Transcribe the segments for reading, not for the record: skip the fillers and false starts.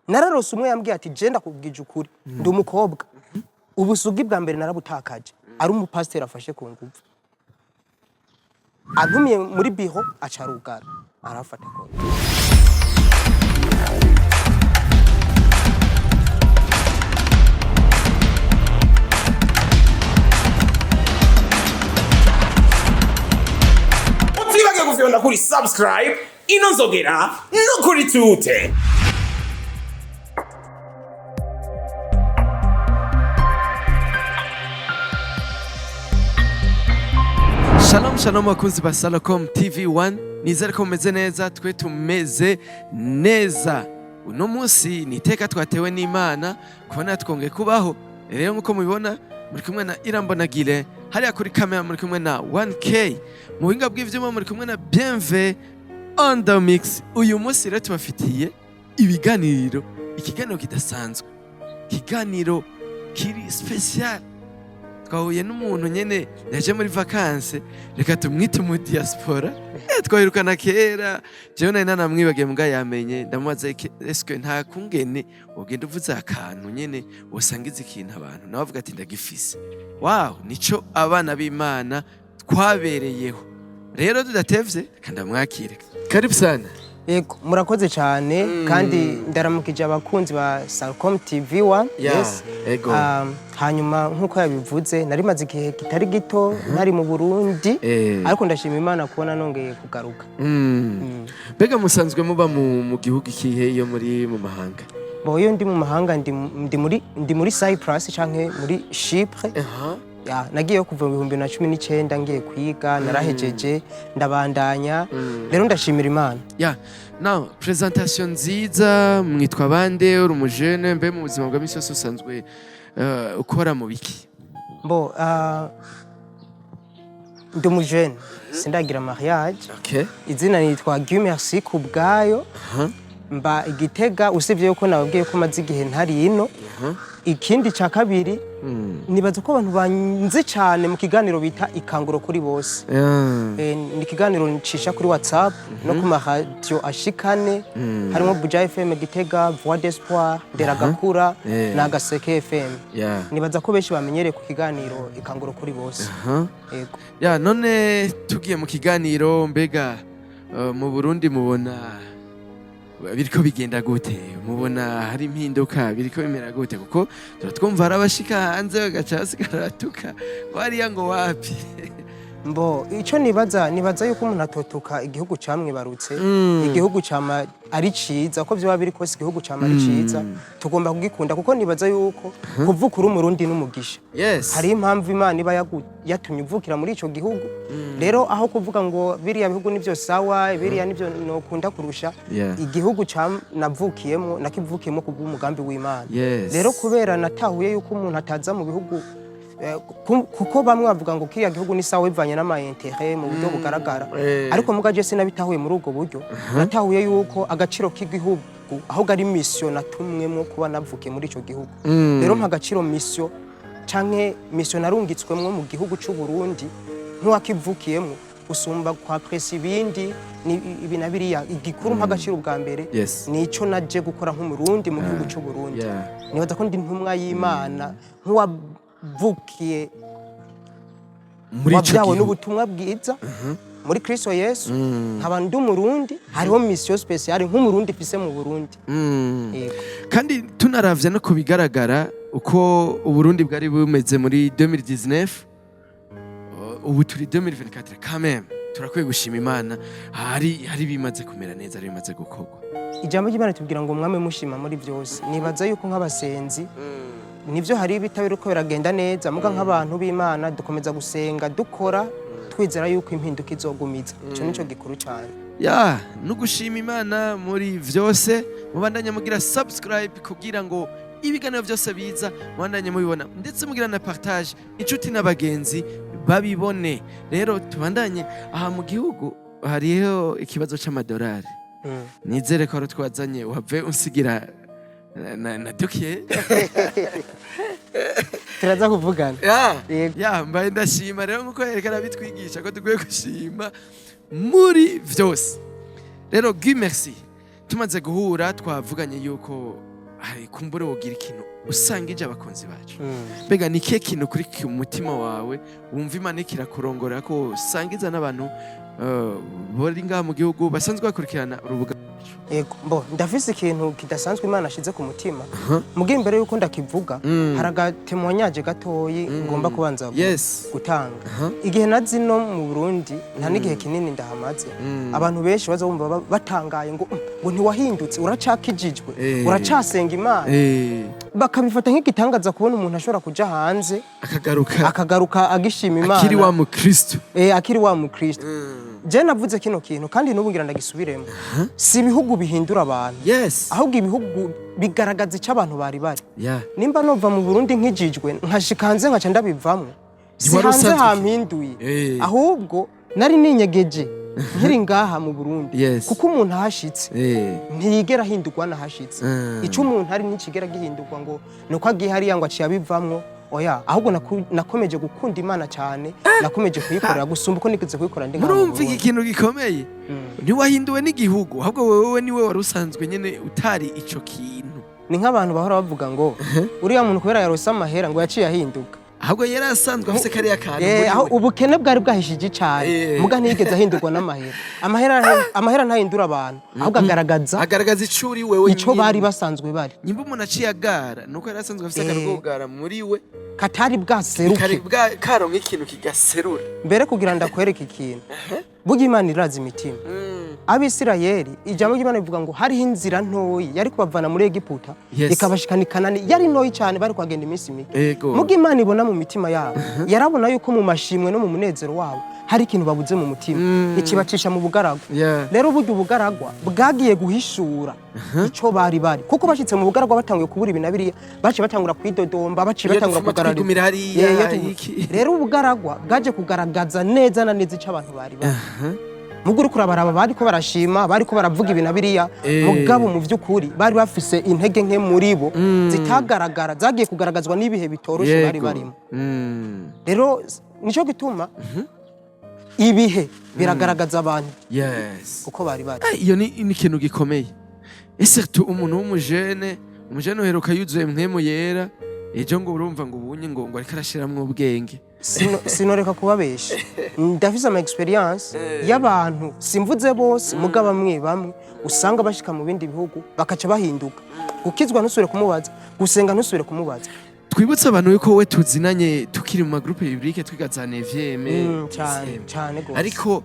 nararose umwe yambwiye ati je ndakubwije ukuri ndi umukobwa ubusugi bwa mbere narabutakaje ari umupasiteri afashe ku nguvu antumiye muri biho acarugara arafata ko utibage kufyonda kuri subscribe inonzogera no kuri tute. Shalom shalom wakunzi ba Salocom TV1 nizere ko mumeze neza twe tumeze neza uno munsi ni iteka twatewe n'Imana kubona twongeye kubaho rero nkuko mubibona muri kumwe na Irambonagire hariya kuri kamera muri kumwe na 1K mu buhinga bw'ivyuma muri kumwe na Bienve on the mix uyu munsi rero tubafitiye ikiganiro kidasanzwe ikiganiro kiri special twahuye n'umuntu nyene yaje muri vacances reka tumwite mu diaspora twahirukana kera jewe nari nanamwibagiye mbwa yamenye ndamubaza eske nta kungene ugenda uvuze akantu nyene wosangiza ikintu abantu nawe avuga ati ndagifise wow nico abana b'Imana twabereyeho rero tudatevye kandamwakire karibu sana. Yego murakoze cyane kandi ndaramukije abakunzi ba Salocom TV1 yes ego hanyuma nkuko yabivuze nari maze igihe kitari gito nari mu Burundi ariko ndashima Imana kubona nongeye kugaruka. Bega musanzwe muba mu gihugu kihe iyo muri mu mahanga? Boyo ndi mu mahanga ndi muri Cyprus canke muri Chypre. Ya nagiye kuva mu 2019 ngiye kwiga narahejeje ndabandanya rero ndashimira Imana. Ya now presentation nziza mwitwa bande uri umujene mbe mu buzima bwa misi yose usanzwe ukora mu biki? Bo ndi umujene sindagira mariage. Okay. Izina nitwa Merci kubwayo. Mba Igitega usivye yuko nababwiye ko maze igihe ntari ino. Ikindi ca kabiri nibaza ko abantu banze cyane mu kiganiro bita ikanguro kuri bose. Ni ikiganiro ncisha kuri WhatsApp no ku radio ashikane harimo Buja FM Gitega, Voix d'Espoir, Deragakura na Gaseke FM. Nibaza ko benshi bamenyereye ku kiganiro ikanguro kuri bose. Yego. Ya none tugiye mu kiganiro mbega mu Burundi mubona biriko bigenda gute mubona hari impinduka biriko bimera gute kuko turatwumva arabashika hanze bagaca basigaratuka wariya ngo wapi mbo ico nibaza yuko umuntu atotuka igihugu camwibarutse igihugu cama ari ciza ko byo biri kose igihugu cama ari ciza tugomba kugikunda kuko nibaza yuko kuvuka uri umurundi n'umugisha. Hari impamvu Imana iba yatumye uvukira muri ico gihugu rero aho kuvuga ngo biriya bihugu nivyo sawa biriya nivyo nokunda kurusha igihugu navukiyemo nakivukiyemo kubw'umugambi w'Imana. Rero kubera natahuye yuko umuntu ataza mu bihugu kuko bamwe bavuga ngo kiriya gihugu ni sawa bivanye n'amaintere mu buryo bugaragara ariko mugaje sinabitahuye muri ubwo buryo natahuye yuko agaciro k'igihugu aho gari mission natumwemo kuba navukiye muri ico gihugu rero mpa agaciro mission canke mission narungitswemwo mu gihugu c'u Burundi ntuwakivukiyemo usumba kwa presi ibindi ibinabiriya igikuru mpa agaciro bwa mbere nico naje gukora nk'umurundi mu gihugu c'u Burundi nibaza ko ndi ntumwa y'Imana vukiye muri ico gihugu n'ubutumwa bwiza muri Kristo Yesu nkaba ndi umurundi hariho mission special nk'umurundi fise mu Burundi. Kandi tunaravye no kubigaragara uko Uburundi bwari bumeze muri 2019 ubu turi 2024 quand même turakwiye gushima Imana hari bimaze kumera neza hari bimaze gukorwa. Ijambo ry'Imana tubwira ngo mwame mushima muri byose nibaza yuko nk'abasenzi nivyo hari bitabira uko biragenda neza muga nk'abantu b'Imana dukomeza gusenga dukora twizera yuko impinduka izogumiza ico nico gikuru cyane. Ya nugushima Imana muri vyose mubandanye mugira subscribe kugira ngo ibiganiro byose biza mubandanye mubibona ndetse mugira na partage inshuti n'abagenzi babibone. Rero tubandanye aha mu gihugu hariho ikibazo c'amadolari nizere ko twazanye uhave unsigira na dukiye turaza kuvugana. Ya mbaye ndashima rero nkuko yerekana bitwigisha ko dukwiye gushima muri vyose. Rero merci tumaze guhura twavuganye yuko kumbure wogira ikintu usangije abakunzi bacu mbega ni kihe kintu kuri ku mutima wawe wumva Imana ikirakurongora ko usangiza n'abantu bari ngaha mu gihugu basanzwe bakurikirana urubuga Ego, ndafise ikintu kidasanzwe Imana ashize ku mutima. Mugihe imbere yuko ndakivuga, haragatemwanyaje gatoyi ngomba kubanza gutanga. Igihe nazino mu Burundi nta n'igihe kinini ndahamaze. Abantu benshi baza bumva batangaye ngo ntiwahindutse, uracakijijwe, uracasenga Imana. Bakabifata nk'igitangaza kubona umuntu ashobora kuja hanze akagaruka agishima Imana. Akiri wa mu Kristo. Akiri wa mu Kristo. Je navuze kino kintu kandi n'ubu ngira ndagisubiremo. Si ibihugu bihindura abantu. Ahubwo ibihugu bigaragaza icyo abantu bari bari. Nimba nova mu Burundi nkijijwe nkashika hanze nkaca ndabivamo. Si hanze hampinduye. Ahubwo nari ninyegeje nkiri ngaha mu Burundi. Kuko umuntu ahashitse ntiyigera ahindurwa nahashitse. Ico umuntu ari ntikigera gihindurwa ngo nuko agiye hariya ngo aciye abivamwo. Oya, ahubwo nakomeje gukunda Imana cyane, nakomeje kuyikorera gusumba uko nigeze kuyikora ndi ngaho. Murumva ikintu gikomeye. Ntiwahinduwe n'igihugu, ahubwo wewe niwe warusanzwe nyene utari ico kintu. Ni nk'abantu bahora bavuga ngo uriya muntu kubera yarose amahera ngo yaciye ahinduka. Ahubwo yari asanzwe afise kariya kantu. Aho ubukene bwari bwahishije icari. Muga ntiyigeze ahindurwa n'amahera. Amahera ntahindura abantu, ahubwo agaragaza icuri wewe ico bari basanzwe bari. Nyimba umuntu aciye agara nuko yari asanzwe afise akarugo kugara muri we. Katari bwaseruke. Karonka ikintu kigaserura. Mbere kugira ndakwereka ikintu. Bugi Imana irazi imitima. Abisirayeli ijambo ry'Imana bivuga ngo hariho inzira ntoyi yari kubavana muri Egiputa ikabashikana Kanani yari ntoyi cyane bari kwagenda iminsi mike. Mugi Imana ibona mu mitima yabo. Yarabona yuko mu mashimwe no mu munezero wabo hari ikintu babuze mu mutima. Ikibacisha mu bugaragwa. Rero buryo ubugaragwa bwagiye guhishura ico bari bari. Kuko bashitse mu bugaragwa batanguye kubura ibinabiriya bace batangura kwidodomba bace batangura kugaragara. Rero ubugaragwa bwaje kugaragaza neza na neza ico abantu bari bari. Muguru kurabaraba bariko barashima bariko baravuga ibinabiriya mugabo mu vyukuri bari bafise intege nke muri bo zitagaragara zagiye kugaragazwa n'ibihe bitoroshe bari barimo. Rero nico gituma ibihe biragaragaza abantu uko bari bari. Iyo ni ikintu gikomeye. Ese tu umuntu w'umujene uheruka yuzuye mwemu yera ejo ngo urumva ngo ubunye ngo ariko arashiramwe ubwenge. Sinoreka kubabesha. Ndafise ama experience y'abantu simvuze bose mugaba bamwe usanga bashika mu bindi bihugu bakaca bahinduka. Gukizwa ntusubire kumubaza, gusenga ntusubire kumubaza. Twibutse abantu yuko we tuzinanye tukiri mu groupe biblique twigaza 9e cyane gose. Ariko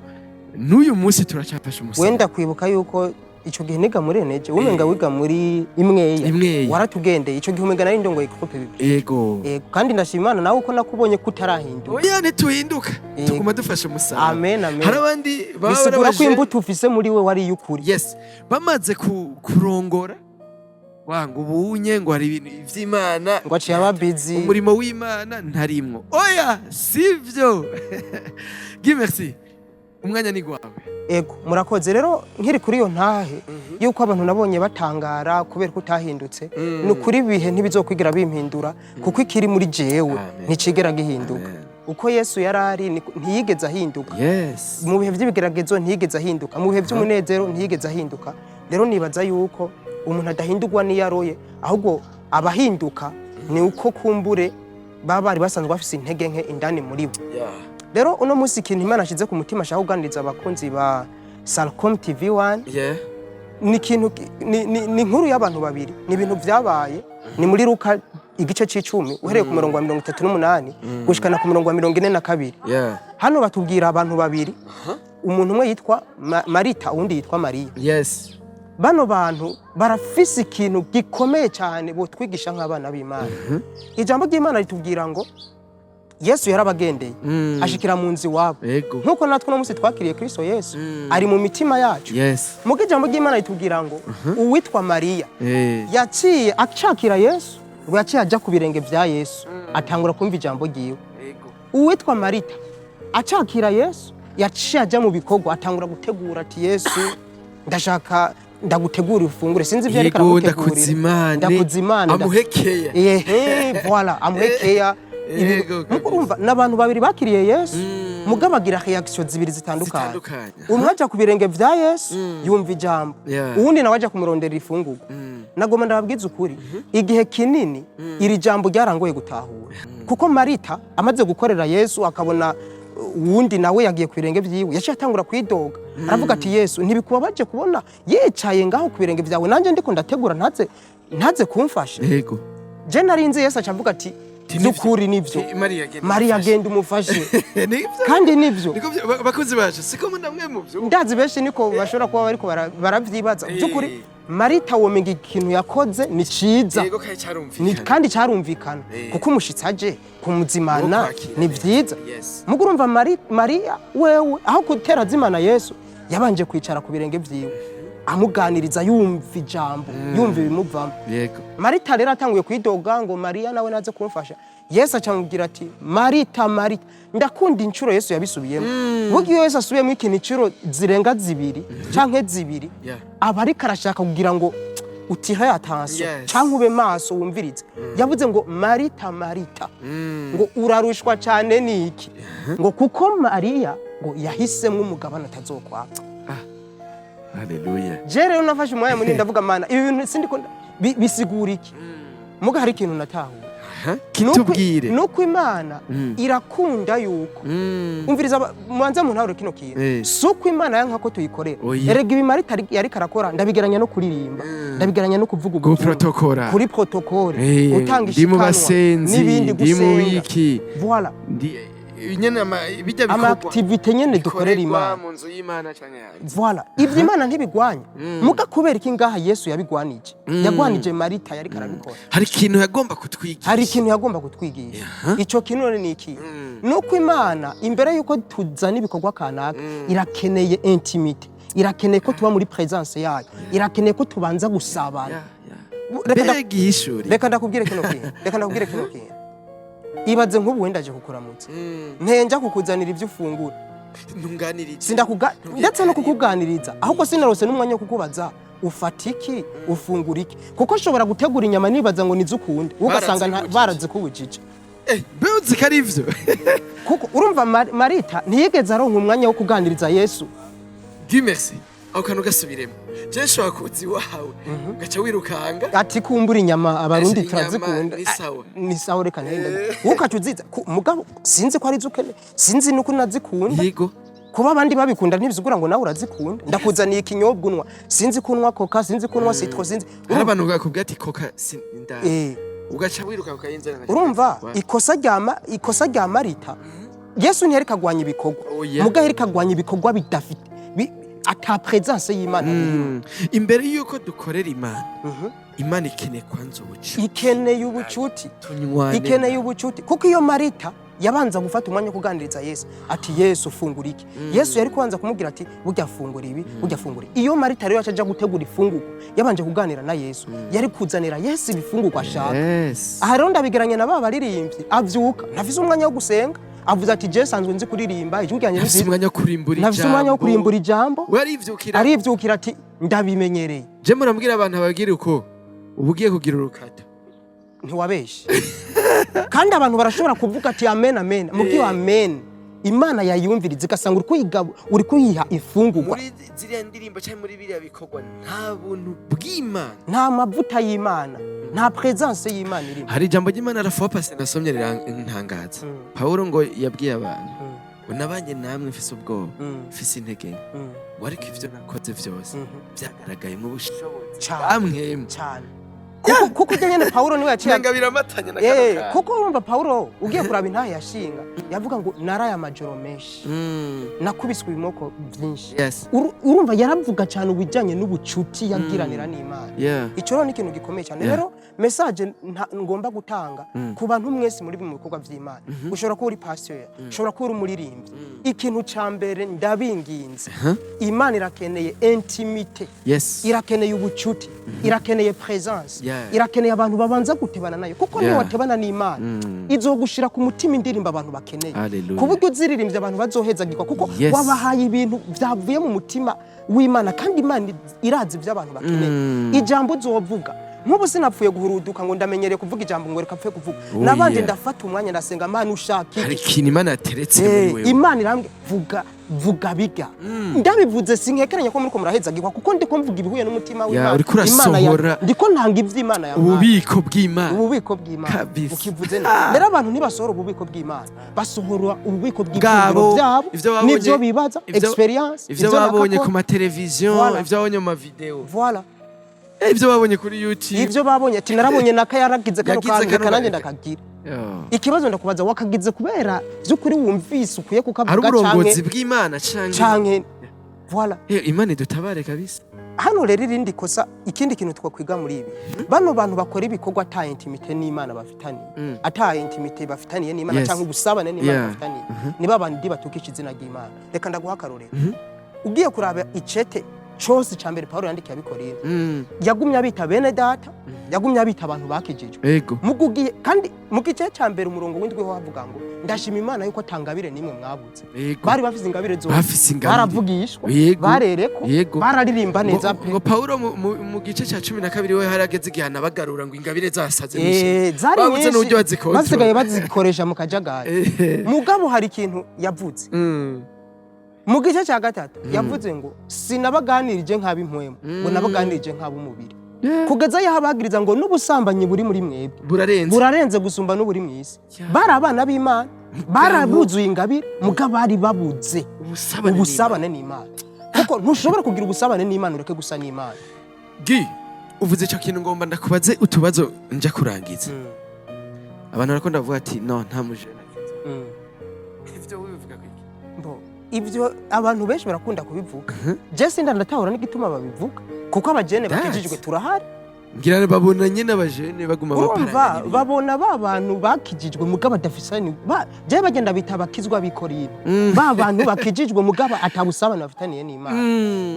n'uyu munsi turacafasha umusa. Wenda kwibuka yuko ico gihe niga muri eneje umenga wiga muri imweya waratugendeye ico gihe umenga nari ndongoye groupe biblique. Yego kandi ndashimana nawe uko nakubonye kutarahinduka. Oya ntituhinduka tuguma dufasha umusa. Amen. Hari abandi baba ko imbuto ufise muri we wari yukuri. Bamaze kurongora wanga ubunye ngo hari ibintu ivy'Imana ngo aciye ababizi umurimo w'Imana ntarimwo. Oya sivyo. Merci. Umwanya ni gwawe. Ego murakoze rero nkiri kuri yo ntahe yuko abantu nabonye batangara kubera ko utahindutse no kuri bihe ntibizokwigira bimpindura kuko ikiri muri jewe nticigera gihinduka. Uko Yesu yarari ntiyigeze ahinduka. Mu bihe by'ibigeragezo ntiyigeze ahinduka, mu bihe by'umunezero ntiyigeze ahinduka. Rero nibaza yuko umuntu adahindurwa niyaroye ahubwo abahinduka ni uko kumbure bari basanzwe bafise intege nke indani muri bo. Rero uno munsi ikintu Imana ashize ku mutima ashaka kuganiriza abakunzi ba Salcom TV1 ni kintu ni inkuru y'abantu babiri, ni ibintu vyabaye ni muri Luka igice c'icumi uhereye ku murongo wa 38 gushikana ku murongo wa 42. Hano batubwira abantu babiri, umuntu umwe yitwa Marita uwundi yitwa Mariya. Bano bantu barafise ikintu gikomeye cyane bo twigisha nk'abana b'Imana. Ijambo ry'Imana ritubwira ngo Yesu yarabagendeye ashikira mu nzi wabo nkuko natwe no musi twakiriye Kristo Yesu ari mu mitima yacu. Muge ijambo ry'Imana ritubwira ngo uwitwa Mariya yaciye acakira Yesu ngo yaciye ajya ku birenge vya Yesu atangura kumva ijambo ryiwe. Uwitwa Marita acakira Yesu yaciye ajya mu bikorwa atangura gutegura ati Yesu ndashaka ndagutegura ifunguro sinzi ibyo ariko ndakuzimana amuhekeya voilà amuhekeya. Urumva n'abantu babiri bakiriye Yesu mugabo agira reaction zibiri zitandukanye. Zitandukanye. Umwe aja ku birenge vya Yesu yumva ijambo, Yeah. uwundi nawe aja kumurondera ifungurwa. Nagoma ndababwiza ukuri, igihe kinini iri jambo ryarangoye gutahura, kuko Marita amaze gukorera Yesu akabona uwundi nawe yagiye ku birenge vyiwe, yaciye atangura kwidoga, aravuga ati Yesu ntibikubabaje kubona yicaye ngaho ku birenge vyawe, nanje ndiko ndategura ntaze kumfasha. Yego. Je narinze Yesu acamvuga ati zukuri nivyo, Maria agenda umufashe. Kandi nivyo bakozi baje siko ndamwe mu byo ndazi benshi niko bashobora kuba bariko baravyibaza byukuri. Marita womenga ikintu yakoze ni ciza, yego kai cyarumvikana kandi cyarumvikana kuko umushitsi aje kumuzimana ni vyiza. Mugo urumva Maria wewe aho kutera zimana Yesu yabanje kwicara ku birenge vyiwe amuganiriza yumva ijambo, yumva ibimuvamo. Yego. Marita rero atanguye kwidoga ngo Maria nawe naze kumfasha. Yesu acamubwira ati Marita, Marita, ndakunda incuro Yesu yabisubiyemo. Bugiye Yesu asubiyemo ikintu incuro zirenga zibiri canke zibiri, aba ariko arashaka kugira ngo utire attention canke ube maso wumvirize. Yavuze ngo Marita, Marita, ngo urarushwa cyane niki, ngo kuko Maria ngo yahisemwe umugabane atazokwapfa. Haleluya. Je rero nafashe umwanya munini ndavuga mana ibi bintu sindiko bisigura iki. Muga hari ikintu natahura. Kitubwire nuko Imana irakunda yuko umviriza mwanza mu ntawure kino kintu suko Imana yanka ko tuyikorera. Erega ibi Marita yari karakora ndabigeranya no kuririmba, ndabigeranya no kuvuga ubwo protokora kuri protokole utanga ishikanwa n'ibindi gusenga. Voilà nyene bijya bikorwa activité nyene dukorera Imana mu nzu y'Imana canke hanze. Voilà ivyo Imana ntibigwanya muga kubera iki ngaha Yesu yabigwanije, yagwanije Marita yari karabikora. Hari ikintu yagomba kutwigisha, hari ikintu yagomba kutwigisha. Ico kintu ni iki? Nuko Imana imbere yuko tuzana ibikorwa kanaka irakeneye intimité, irakeneye ko tuba muri presence yayo, irakeneye ko tubanza gusabana. Reka ndakubwire kino kintu. Ibaze nk'ubu wendaje kukuramutsa, ntenja kukuzanira ibyo ufungura, ntunganiriza ndetse no kukuganiriza, ahubwo sinarose n'umwanya wo kukubaza ufata iki, ufungura iki, kuko nshobora gutegura inyama nibaza ngo nizukunda ugasanga barazikubujije. Beuzi kari ivyo kuko urumva Marita ntiyigeze aronka umwanya wo kuganiriza Yesu. Dieu merci. Aho kantu gasubiremo. Je nshobora kuzi wawe gaca wirukanga ati kumbura inyama abarundi turazikunda. Ni sawa reka nenda ukacuziza mugabo sinzi ko ari zukene, sinzi nuko nazikunda. Yego. Kuba abandi babikunda ntibizugura ngo nawe urazikunda. Ndakuzaniye ikinyobwa unwa, sinzi kunwa coca, sinzi kunwa citro, sinzi. Hari abantu bakubwira ati coca sinda. Ugaca wiruka ukayinzana. Urumva ikosa rya Marita Yesu ntiyari kagwanya ibikorwa, muga yari kagwanya ibikorwa bidafite ata presence y'Imana. Imbere yuko dukorera Imana, Imana ikeneye kwanza ubucuti, ikeneye ubucuti kuko iyo Marita yabanza gufata umwanya kuganiriza Yesu ati Yesu fungura iki. Yesu yari kubanza kumubwira ati burya fungura ibi, burya fungura. Iyo Marita rero yacaje gutegura ifungurwa yabanje kuganira na Yesu, yari kuzanira Yesu ibifungurwa ashaka. Aha rero ndabigeranya na baba baririmbyi, avyuka ntafise umwanya wo gusenga, avuze ati je sanzwe nzi kuririmba ijwi ryanje nafise umwanya wo kurimbura ijambo, arivyukira ati ndabimenyereye. Je murambwira abantu abagira uko ubugiye kugira urukata ntiwabeshe. Kandi abantu barashobora kuvuga ati amen amen, mubwiye amen Imana yayumviriza igasanga uri kuyiha ifungurwa. Muri ziriya ndirimbo cyangwa muri biriya bikorwa nta buntu bw'Imana, nta mavuta y'Imana, nta presence y'Imana irimo. Hari ijambo ry'Imana rafopase nasomye rirantangaza. Paulo ngo yabwiye abantu unabanye namwe mfise ubwoba, mfise intege nke, ariko ivyo nakoze vyose byagaragaye mu bushobozi cyane cyane. Kuko nyene Paulo niwe yaciye biramatanya na kanaka. Kuko urumva Paulo ugiye kuraba intahe yashinga yavuga ngo naraya amajoro menshi, nakubiswe ibimoko byinshi. Urumva yaravuga cyane ubijanye n'ubucuti yagiranira n'Imana. Ico rero ni ikintu gikomeye cyane. Rero message ngomba gutanga ku bantu mwese muri mu bikorwa by'Imana, ushobora kuba uri pasteur, ushobora kuba uri umuririmbyi, ikintu ca mbere ndabinginze, Imana irakeneye intimité, irakeneye ubucuti, irakeneye presence, irakeneye abantu babanza gutebana nayo, kuko niyo watebana n'Imana izogushira ku mutima indirimbo abantu bakeneye, ku buryo uziririmbye abantu bazohezagirwa, kuko wabahaye ibintu byavuye mu mutima w'Imana, kandi Imana irazi ibyo abantu bakeneye. Ijambo uzovuga nk'ubu sinapfuye guhuruduka ngo ndamenyereye kuvuga ijambo ngo reka pfe kuvuga nabanje ndafata umwanya ndasenga Mana ushaka hari ikintu Imana yateretse muri wewe Imana irambye vuga biga ndabivuze sinkekeranya ko muri ko murahezagirwa kuko ndiko mvuga ibihuye n'umutima w'Imana uriko urasohora ndiko ntanga ivy'Imana yawe ububiko bw'Imana ukivuze rero abantu ntibasohora ububiko bw'Imana basohora ububiko bw'ibyo byabo nivyo bibaza experience ivyo babonye ku mateleviziyo ivyo babonye mu video voilà ivyo babonye kuri YouTube ivyo babonye ati narabonye nakayaragize kano kantu nanjye ndakagira ikibazo ndakubaza wakagize kubera by'ukuri wumvise ukuye kukavuga ari uburongozi bw'Imana canke voilà Imana idutabare kabisa hano rero irindi kosa ikindi kintu twakwiga muri ibi bano bantu bakora ibikorwa ata intimite n'Imana bafitaniye ata intimite bafitaniye n'Imana canke ubusabane n'Imana bafitaniye niba bandi batukisha izina ry'Imana reka ndaguha akarorero ugiye kuraba icete cyose cyambere Paulo yandikiye abikorera yagumye abita bene data yagumye abita abantu bakijijwe mugugiye kandi mu gice cyambere umurongo w'indwi ho havuga ngo ndashima Imana yuko atangabire nimwe mwabuze bari bafise ingabire zo baravugishwa barereko bararirimba neza pe ngo Paulo mu gice cya 12 we harageze igihana bagarura ngo ingabire zasaze nishe babuze n'uburyo bazikoresha basigaye bazikoresha mu kajagari mugabo hari ikintu yavuze mu gice cya gatatu yavuze ngo sinabaganirije nk'ab'impwemu ngo nabaganirije nk'ab'umubiri kugeza yaho abagiriza ngo n'ubusambanyi buri muri mwebwe burarenze gusumba n'uburi mu isi bari abana b'Imana barabuzuye ingabire mugabo bari babuze ubusabane n'Imana kuko ntushobora kugira ubusabane n'Imana ureke gusa n'Imana uvuze icyo kintu ngomba ndakubaze utubazo nja kurangiza abantu barakunda bavuga ati no nta mujena ivyo wivuga ibyo abantu benshi barakunda kubivuga je sinda ndatahura n'igituma babivuga kuko abajene bakijijwe turahari ngira babona nyene abajene baguma baparanya babona babantu bakijijwe mugaba dafisani je bagenda bitabakizwa bikorira babantu bakijijwe mugaba atabusabana bafitaniye n'Imana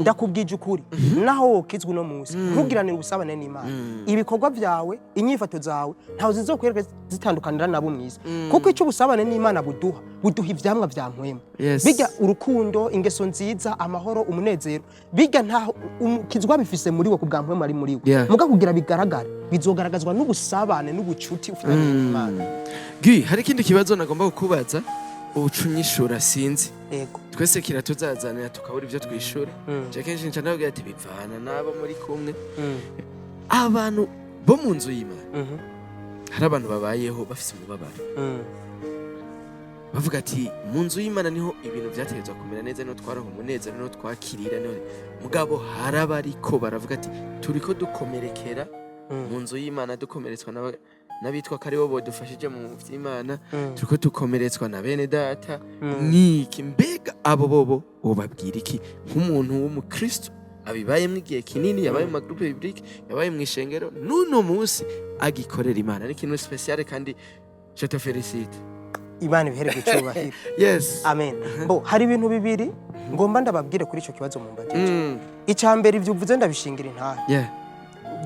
ndakubwije ukuri naho wokizwe no munsi ntugiranire ubusabane n'Imana ibikorwa byawe inyifato zawe ntaho zizokwereka zitandukanira nabo mwisi kuko icyo ubusabane n'Imana buduha ivyamwa vya mpwema bijya urukundo ingeso nziza amahoro umunezero bijya ntaho kizwa bifise muri wo kubwa mpwema ari muri wo muga kugira bigaragara bizogaragazwa n'ubusabane n'ubucuti ufitanye n'Imana hari ikindi kibazo nagomba kukubaza ubucunyishura sinzi twese kiratuzazanira tukabura ivyo twishura je kenshi nca ndavuga ati bivana nabo muri kumwe abantu bo mu nzu y'Imana hari abantu babayeho bafise umubabaro bavuga ati mu nzu y'Imana niho ibintu byategezwa kumera neza no twaraho umunezero no twakirira no mugabo haraba ariko baravuga ati turiko dukomerekera mu nzu y'Imana dukomeretswa n'abitwa ko aribo bodufashije mu vy'Imana turiko dukomeretswa na bene data niki mbega abo bobo ubabwira iki nk'umuntu w'umukristo abibayemo igihe kinini yabaye mu magroupe biblique yabaye mu ishengero n'uno munsi agikorera Imana ni ikintu special kandi je te félicite Imana ibiherwe cyubahiro yes amen hari ibintu bibiri ngomba ndababwire kuri ico kibazo mu mbagije icambere ivyo uvuze ndabishingira intahe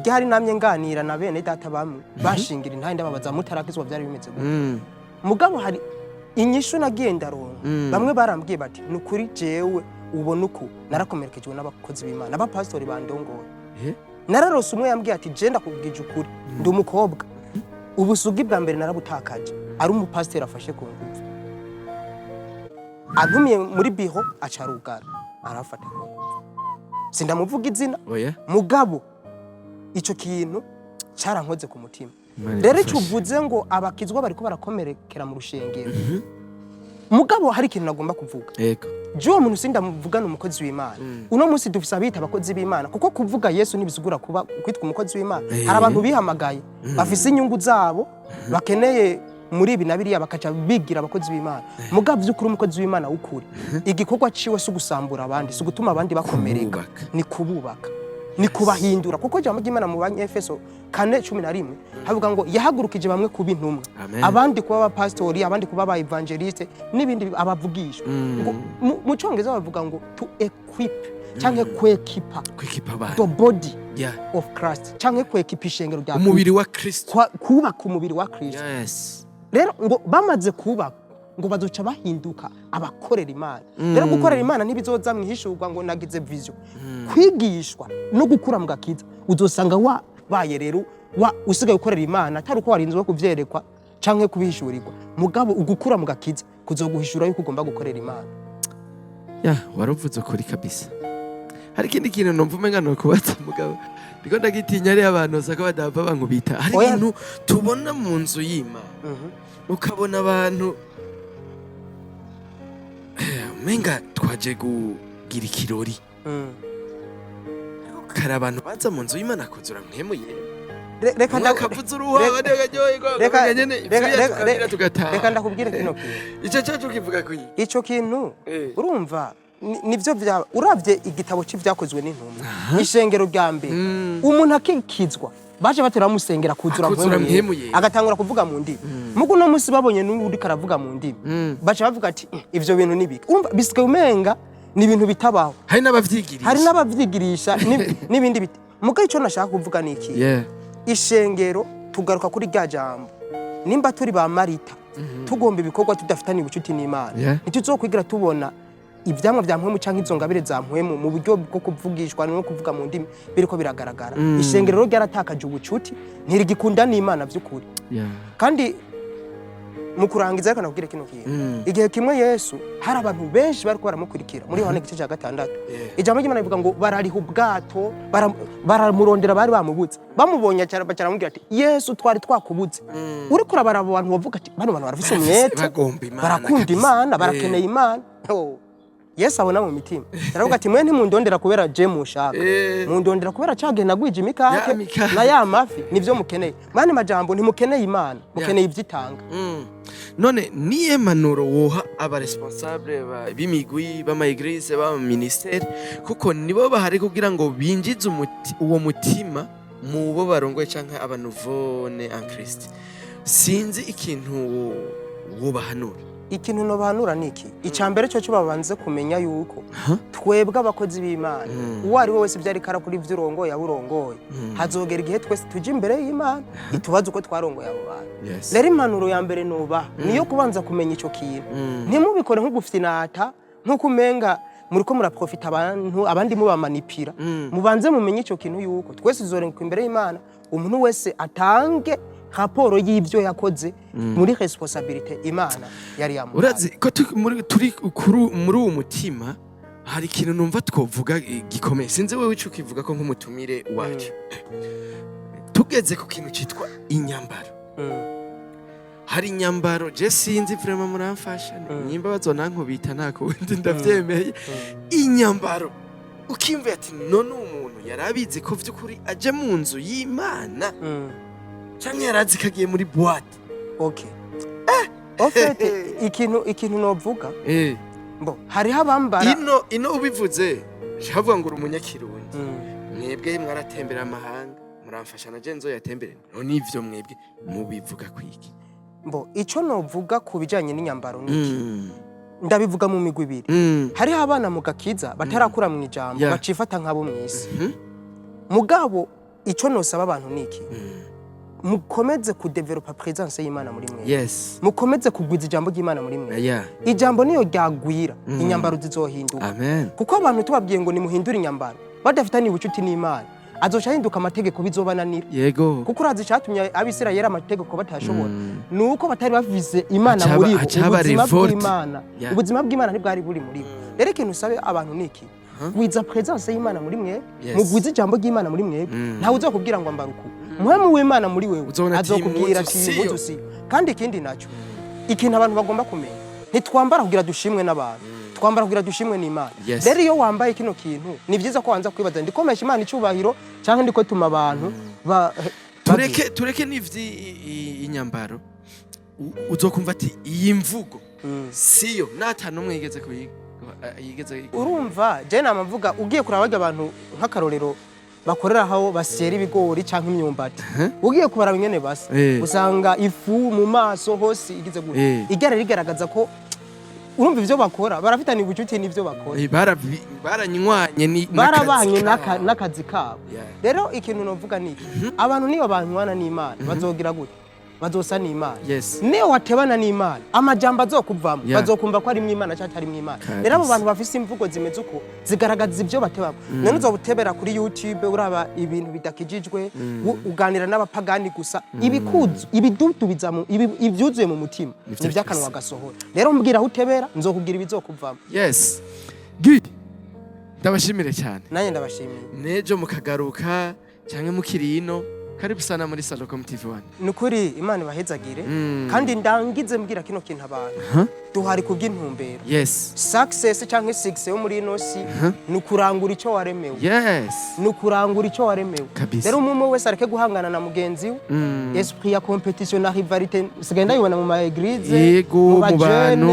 byari namye nganira na bene data bamwe bashingira intahe ndababaza mutarakizwa byari bimeze gute mugabo hari inyishu nagiye ndaronka bamwe barambwiye bati nukuri jewe ubona uko narakomerekejwe n'abakozi b'Imana abapastori bandongoye nararose umwe yambwiye ati je ndakubwije ukuri ndi umukobwa ubusugi bwa mbere narabutakaje ari umupasiteri afashe ku ngufu antumiye muri biho acarugara arafata ku ngufu sindamuvuga izina mugabo ico kintu carankoze ku mutima rero icyo uvuze ngo abakizwa bariko barakomerekera mu rushengero mugabo hari ikintu nagomba kuvuga je uwo muntu sindamuvugana umukozi w'Imana uno munsi dufise abita abakozi b'Imana kuko kuvuga Yesu nibisugura kuba kwitwa umukozi w'Imana hari abantu bihamagaye bafise inyungu zabo bakeneye muri ibi nabiriya bakaca bigira abakozi b'Imana mugabo vy'ukuri umukozi w'Imana ukuri igikorwa ciwe so gusambura abandi so gutuma abandi bakomereka ni kububaka ni kubahindura kuko jambo ry'Imana mu Banyefeso 4:11 havuga ngo yahagurukije bamwe kuba intumwa abandi kuba abapastori abandi kuba aba evangeliste n'ibindi abavugisha mu cyongereza bavuga ngo to equip canke kwekipa the body of Christ canke kwekipa ishengero rya umubiri wa Kristo kubaka umubiri wa Kristo rero ngo bamaze kubaka ngo bazoca bahinduka abakorera Imana rero gukorera Imana ntibizoza mwihishurwa ngo nagize vision kwigishwa no gukura mu gakiza uzosanga baye rero usigaye ukorera Imana atari uko warinzwe kuvyerekwa canke kubihishurirwa mugabo ugukura mu gakiza kuzoguhishura yuko ugomba gukorera Imana. Waravuze ukuri kabisa. Hari ikindi kintu numva umenga no kubatsa mugabo ndiko ndagitinya ari abantu sako badava bankubita. Hari ibintu tubona mu nzu y'Imana ukabona abantu umenga twaje kugira ikirori kari abantu baza mu nzu y'Imana kuzura mwemuye reka ndakubwira kino kintu icyo cyacu kivuga kuyi ico kintu urumva nivyo uravye igitabo c'ivyakozwe n'intumwa ishengero rya mbere umuntu akikizwa baje batera musengera kuzura mwemuye agatangura kuvuga mu ndimi mugo no musi babonye n'uri karavuga mu ndimi baje bavuga ati ivyo bintu nibiki urumva bisike umenga ni ibintu bitabaho hari n'abavyigirisha n'ibindi biti mugo ico nashaka kuvuga niki ishengero tugaruka kuri rya jambo nimba turi ba Marita tugomba ibikorwa tudafitanye ubucuti n'Imana ntituzokwigira tubona ivyamwa vya mpwemu canke izo ngabire za mpwemu mu buryo bwo kuvugishwa no kuvuga mu ndimi biriko biragaragara ishengero ryaratakaje ubucuti ntirigikunda n'Imana vy'ukuri kandi mu kurangiza reka nakubwire kino kintu igihe kimwe Yesu hari abantu benshi bariko baramukurikira muri Yohana igice cya 6 ijambo ry'Imana rivuga ngo barariha ubwato baramurondera bari bamubutse bamubonye bacaramubwira ati Yesu twari twakubuze uriko urabara abantu bavuga ati bano bantu barafise umwete barakunda Imana barakeneye Imana Yesu abona mu mitima aravuga ati mwe ntimundondera kubera je mushaka mundondera kubera cagenda gwije imikake na ya mafi nivyo mukeneye mane majambo ntimukeneye Imana mukeneye ivyitanga none niye manuro woha aba responsable b'imigwi b'ama eglise b'ama ministère kuko nibo bahari kugira ngo binjize uwo mutima mu bo barongoye canke abanuvone en Christ sinzi ikintu wo bahanura ikintu no bahanura niki icambere cyo babanze kumenya yuko twebwe abakozi b'Imana uwo ari wese byari kara kuri vy'urongoye yaburongoye hazogera igihe twese tuje imbere y'Imana itubaza uko twarongoye abo bantu rero impanuro ya mbere noba niyo kubanza kumenya ico kintu ntimubikore nk'ugufinata nk'ukumenga muriko muraprofita abantu abandi mubamanipira mubanze mumenye ico kintu yuko twese tuzorenga imbere y'Imana umuntu wese atange raporo y'ivyo yakoze muri responsabilité Imana yari yamuhaye. Urazi ko turi muri uwo mutima hari ikintu numva twovuga gikomeye sinzi wewe ico kivuga ko nk'umutumire wacu tugeze ku kintu citwa inyambaro hari inyambaro je sinzi vraiment muramfasha nimba bazonankubita ntako wende ndavyemeye inyambaro ukimva ati none umuntu yarabizi ko vy'ukuri aje mu nzu y'Imana canke yarazi kagiye muri boîte. Okay. En fait ikintu novuga bo hari habambara ino ubivuze shavuga ngo umunyakirundi mwebwe mwaratembera amahanga muramfasha na jenzo yatembere none ivyo mwebwe mubivuga kwiki bo ico novuga ku bijanye n'inyambaro niki ndabivuga mu migwi ibiri hari abana mu gakiza batarakura mu ijambo bacifata nkabo mwisi mugabo ico nosaba abantu niki mukomeze kudevelopa presence y'Imana muri mwe mukomeze kugwiza ijambo ry'Imana muri mwe ijambo niyo ryagwira inyambaro zizohinduka kuko abantu tubabwiye ngo nimuhindura inyambaro badafitanye ubucuti n'Imana azoca hinduka amategeko bizobananira kuko urazi cyatumye abisirayeli amategeko batashobora nuko batari bavize Imana muri ubuzima bw'Imana ntibwari buri muri bo rero ikintu usabe abantu niki gwiza presence y'Imana muri mwe mugwiza ijambo ry'Imana muri mwe ntawe uzokubwira ngo ambaruku muhemu w'Imana muri wewe azokubwira ati mutusi kandi ikindi naco ikintu abantu bagomba kumenya ntitwambara kugira dushimwe n'abantu twambara kugira dushimwe n'Imana rero iyo wambaye kino kintu ni byiza ko wanza kwibaza ndikomesha Imana icubahiro canke ndiko tuma abantu tureke n'ivyi inyambaro uzokumva ati iyi mvugo siyo natano mwigeze kuyiga urumva je namavuga ugiye kurabaga abantu nk'akarorero bakorera aho basyera ibigori canke imyumbati ugiye kubaraba ingene basa usanga ifu mu maso hose igize gute igare rigaragaza ko urumva ivyo bakora barafitanye ubucuti n'ivyo bakora baranywanye barabanye n'akazi kabo rero ikintu novuga niki abantu niyo banywana n'Imana bazogira gute bazosa n'Imana. Yes. Niyo watebana n'Imana amajambo azokuvamo Yeah. bazokumva ko ari mw'Imana cyangwa atari mw'Imana. Kabisa. Rero abo bantu bafise imvugo zimeze uko zigaragaza ibyo batebamo. None uzobutebera kuri YouTube uraba ibintu bidakijijwe uganira n'abapagani gusa ibikuzu ibidudubiza mu ibyuzuye mu mutima n'ibyakanwa gasohora. Rero mbwira aho utebera nzokubwira ibizokuvamo. Yes. Good. Ndabashimire cyane. Nanjye ndabashimiye. Nejo mukagaruka cyangwa mukiri ino karibu sana muri Salocom TV1. Nukuri Imana ibahezagire kandi ndangize mbwira kino kintu abantu duhari kubw'intumbero. Yes. Success cyangwa success yo muri ino si nukurangura icyo waremewe. Yes. Nukurangura icyo waremewe. Kabisa. Rero umwe wese areke guhangana na mugenzi we. Esprit ya competition na rivalite sigenda yibona mu ma église Yego, mu bantu,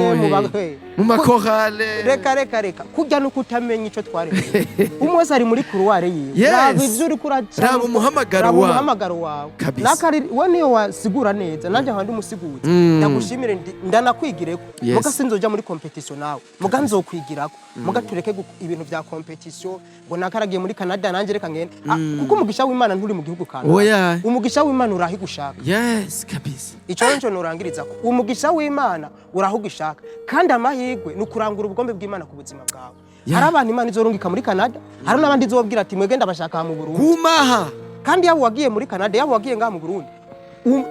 mu makorale. Reka kujya no kutamenya icyo twaremewe. Umwe wese ari muri couloir yiwe. Yes. Raba ivyo uri kuraca. Raba umuhamagaro wawe. Kabisa. Nakari we niyo wasigura neza nanje handi musiguze. Ndagushimire ndanakwigireko. Yes. Muga sinzoja muri competition nawe. Muga nzokwigirako. Muga tureke ibintu vya competition ngo nakaragiye muri Canada nanje reka ngende. Kuko umugisha w'Imana nturi mu gihugu kandi. Oya. Umugisha w'Imana urahi gushaka. Yes, kabisa. Ico nco norangiriza ko umugisha w'Imana uraho gushaka kandi amahirwe nukurangura ubugombe bw'Imana ku buzima bwawe. Hari abantu Imana izorungika muri Canada, hari n'abandi izobwira ati mwegenda bashaka mu Burundi. Kumaha. Kandi yabo wagiye muri Canada yabo wagiye ngaha mu Burundi.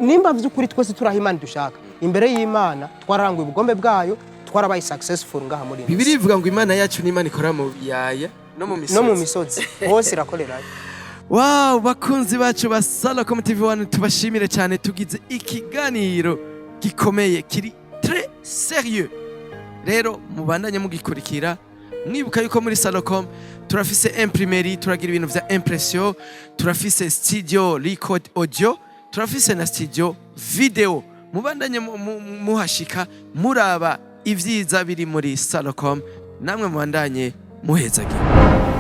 Nimba vy'ukuri twese turaha Imana dushaka. Imbere y'Imana twararanguye ubugombe bwayo, twarabaye successful ngaha muri. Bibiri ivuga ngo Imana yacu ni Imana ikora mu biyaya no mu misozi. No mu misozi. Hose irakorerayo. Wow, bakunzi bacu ba Salocom TV1 tubashimire cyane tugize ikiganiro gikomeye kiri très sérieux. Rero mubandanye mugikurikira mwibuka yuko muri Salocom turafise imprimerie turagira ibintu vya impression, turafise studio record audio, turafise na studio video. Mubandanye muhashika muraba ivyiza biri muri Salocom namwe mubandanye muhezagira.